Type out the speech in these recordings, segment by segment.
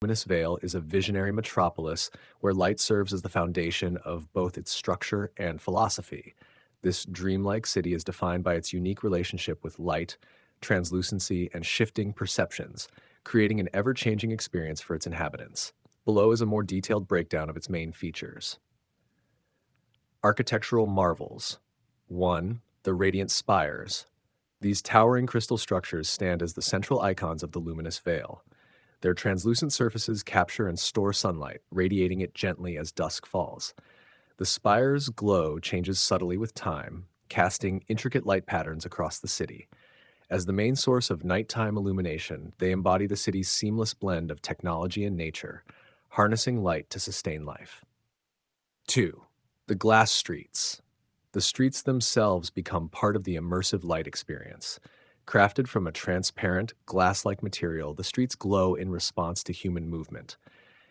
Luminous Vale is a visionary metropolis where light serves as the foundation of both its structure and philosophy. This dreamlike city is defined by its unique relationship with light, translucency, and shifting perceptions, creating an ever changing experience for its inhabitants. Below is a more detailed breakdown of its main features. Architectural marvels. 1. The radiant spires. These towering crystal structures stand as the central icons of the luminous veil. Their translucent surfaces capture and store sunlight, radiating it gently as dusk falls. The spire's glow changes subtly with time, casting intricate light patterns across the city. As the main source of nighttime illumination, they embody the city's seamless blend of technology and nature, harnessing light to sustain life. 2. The glass streets. The streets themselves become part of the immersive light experience. Crafted from a transparent, glass-like material, the streets glow in response to human movement.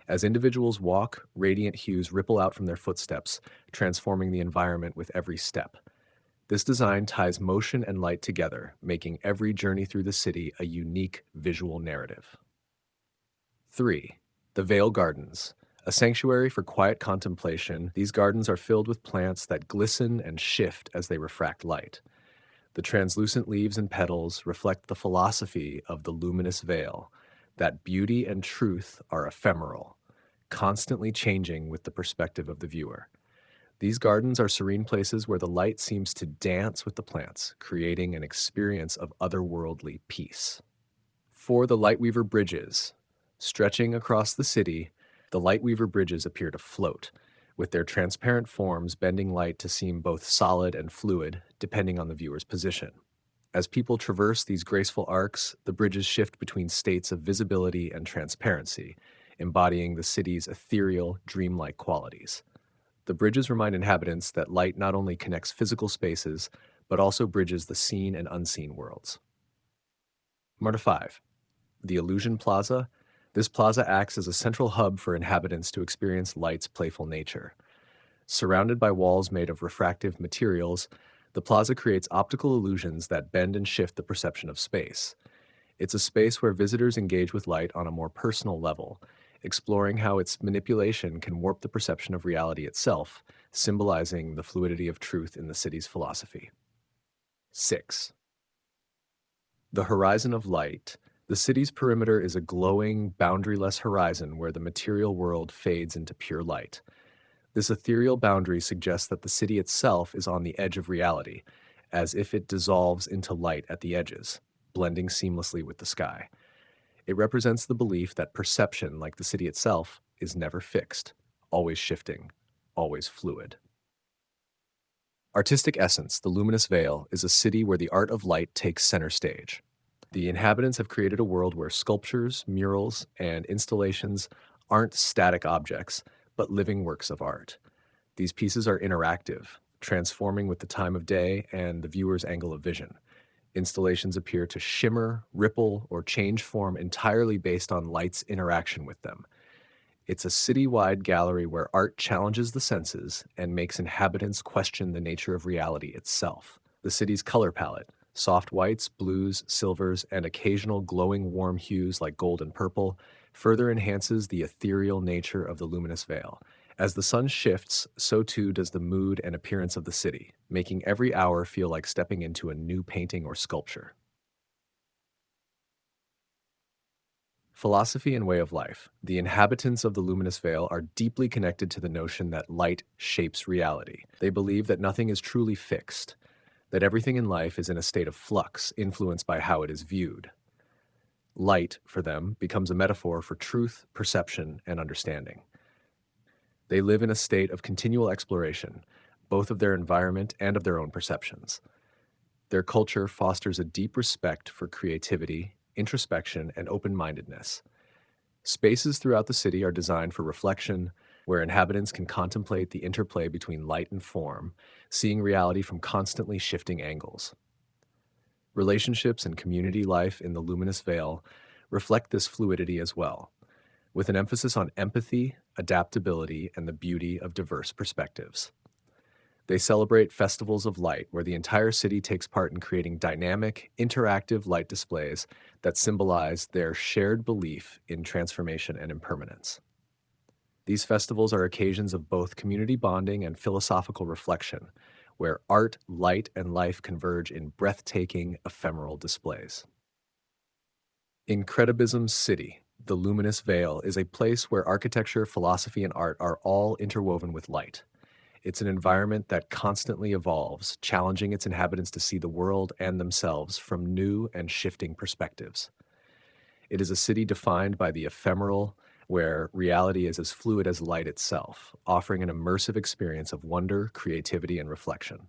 As individuals walk, radiant hues ripple out from their footsteps, transforming the environment with every step. This design ties motion and light together, making every journey through the city a unique visual narrative. 3. The Vale Gardens. A sanctuary for quiet contemplation, these gardens are filled with plants that glisten and shift as they refract light. The translucent leaves and petals reflect the philosophy of the luminous veil, that beauty and truth are ephemeral, constantly changing with the perspective of the viewer. These gardens are serene places where the light seems to dance with the plants, creating an experience of otherworldly peace. 4. The Lightweaver Bridges. Stretching across the city, the Lightweaver Bridges appear to float, with their transparent forms bending light to seem both solid and fluid, depending on the viewer's position. As people traverse these graceful arcs, the bridges shift between states of visibility and transparency, embodying the city's ethereal, dreamlike qualities. The bridges remind inhabitants that light not only connects physical spaces, but also bridges the seen and unseen worlds. 5. The Illusion Plaza. This plaza acts as a central hub for inhabitants to experience light's playful nature. Surrounded by walls made of refractive materials, the plaza creates optical illusions that bend and shift the perception of space. It's a space where visitors engage with light on a more personal level, exploring how its manipulation can warp the perception of reality itself, symbolizing the fluidity of truth in the city's philosophy. 6. The Horizon of Light. The city's perimeter is a glowing, boundaryless horizon where the material world fades into pure light. This ethereal boundary suggests that the city itself is on the edge of reality, as if it dissolves into light at the edges, blending seamlessly with the sky. It represents the belief that perception, like the city itself, is never fixed, always shifting, always fluid. Artistic essence, the luminous veil, is a city where the art of light takes center stage. The inhabitants have created a world where sculptures, murals, and installations aren't static objects, but living works of art. These pieces are interactive, transforming with the time of day and the viewer's angle of vision. Installations appear to shimmer, ripple, or change form entirely based on light's interaction with them. It's a city-wide gallery where art challenges the senses and makes inhabitants question the nature of reality itself. The city's color palette, soft whites, blues, silvers, and occasional glowing warm hues like gold and purple, further enhances the ethereal nature of the luminous veil. As the sun shifts, so too does the mood and appearance of the city, making every hour feel like stepping into a new painting or sculpture. Philosophy and way of life. The inhabitants of the luminous veil are deeply connected to the notion that light shapes reality. They believe that nothing is truly fixed, that everything in life is in a state of flux, influenced by how it is viewed. Light, for them, becomes a metaphor for truth, perception, and understanding. They live in a state of continual exploration, both of their environment and of their own perceptions. Their culture fosters a deep respect for creativity, introspection, and open-mindedness. Spaces throughout the city are designed for reflection, where inhabitants can contemplate the interplay between light and form, seeing reality from constantly shifting angles. Relationships and community life in the luminous veil reflect this fluidity as well, with an emphasis on empathy, adaptability, and the beauty of diverse perspectives. They celebrate festivals of light, where the entire city takes part in creating dynamic, interactive light displays that symbolize their shared belief in transformation and impermanence. These festivals are occasions of both community bonding and philosophical reflection, where art, light, and life converge in breathtaking, ephemeral displays. Incredibism's city, the luminous veil, is a place where architecture, philosophy, and art are all interwoven with light. It's an environment that constantly evolves, challenging its inhabitants to see the world and themselves from new and shifting perspectives. It is a city defined by the ephemeral, where reality is as fluid as light itself, offering an immersive experience of wonder, creativity, and reflection.